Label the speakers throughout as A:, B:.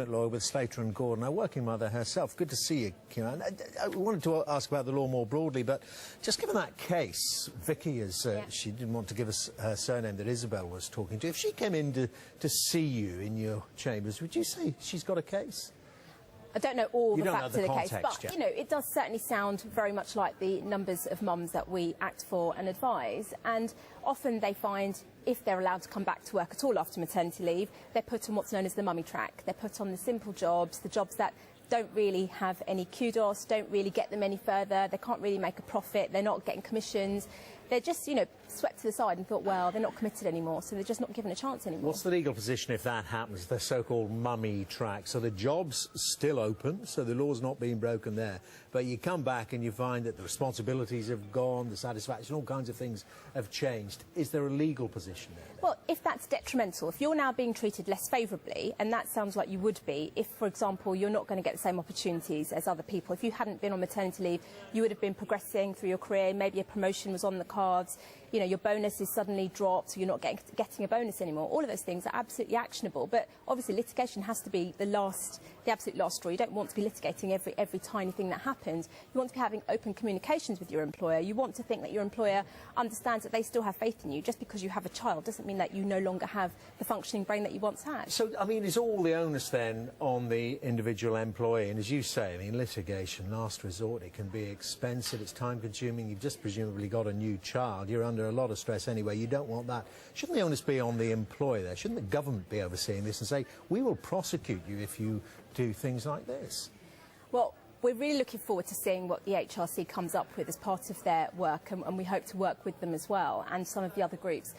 A: employment lawyer with Slater and Gordon, a working mother herself. Good to see you, Kiran. I wanted to ask about the law more broadly, but just given that case, Vicky, as she didn't want to give us her surname that Isabel was talking to, if she came in to see you in your chambers, would you say she's got a case?
B: I don't know all the facts of the case, but,
A: yet.
B: you know, it does certainly sound very much like the numbers of mums that we act for and advise. And often they find, if they're allowed to come back to work at all after maternity leave, they're put on what's known as the mummy track. They're put on the simple jobs, the jobs that don't really have any kudos, don't really get them any further, they can't really make a profit, they're not getting commissions. They're just, you know, swept to the side and thought, well, they're not committed anymore, so they're just not given a chance anymore. What's
A: the legal position if that happens, the so-called mummy track? So the job's still open, so the law's not being broken there, but you come back and you find that the responsibilities have gone, the satisfaction, all kinds of things have changed. Is there a legal position there?
B: Well, if that's detrimental, if you're now being treated less favourably, and that sounds like you would be, if, for example, you're not going to get the same opportunities as other people, if you hadn't been on maternity leave, you would have been progressing through your career, maybe a promotion was on the cards, you know, your bonus is suddenly dropped, so you're not getting a bonus anymore. All of those things are absolutely actionable, but obviously litigation has to be the absolute last straw. You don't want to be litigating every tiny thing that happens. You want to be having open communications with your employer. You want to think that your employer understands that they still have faith in you. Just because you have a child doesn't mean that you no longer have the functioning brain that you once had.
A: So, I mean, is all the onus then on the individual employee? And as you say, I mean, litigation, last resort, it can be expensive, it's time-consuming. You've just presumably got a new child. You're under a lot of stress anyway. You don't want that. Shouldn't the onus be on the employer there? Shouldn't the government be overseeing this and say, we will prosecute you if you do things like this?
B: Well, we're really looking forward to seeing what the HRC comes up with as part of their work, and we hope to work with them as well, and some of the other groups.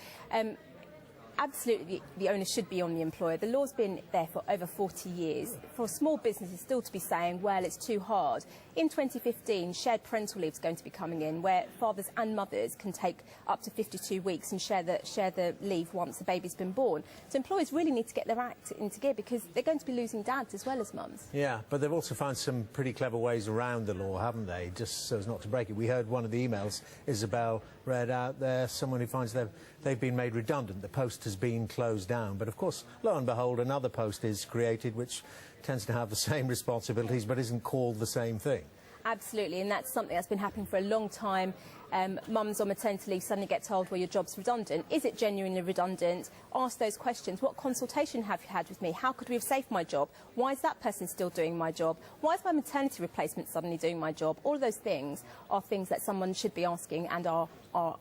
B: Absolutely, the onus should be on the employer. The law's been there for over 40 years. For small businesses still to be saying, well, it's too hard. In 2015, shared parental leave is going to be coming in, where fathers and mothers can take up to 52 weeks and share the leave once the baby's been born. So employers really need to get their act into gear, because they're going to be losing dads as well as mums.
A: Yeah, but they've also found some pretty clever ways around the law, haven't they, just so as not to break it. We heard one of the emails Isabel read out there, someone who finds they've been made redundant, the post has been closed down. But of course, lo and behold, another post is created which tends to have the same responsibilities but isn't called the same thing.
B: Absolutely, and that's something that's been happening for a long time. Mums on maternity leave suddenly get told, well, your job's redundant. Is it genuinely redundant? Ask those questions. What consultation have you had with me? How could we have saved my job? Why is that person still doing my job? Why is my maternity replacement suddenly doing my job? All of those things are things that someone should be asking and are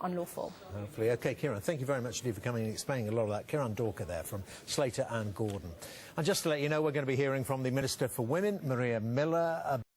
B: unlawful.
A: Hopefully. OK, Kiran, thank you very much indeed for coming and explaining a lot of that. Kiran Daurka there from Slater and Gordon. And just to let you know, we're going to be hearing from the Minister for Women, Maria Miller,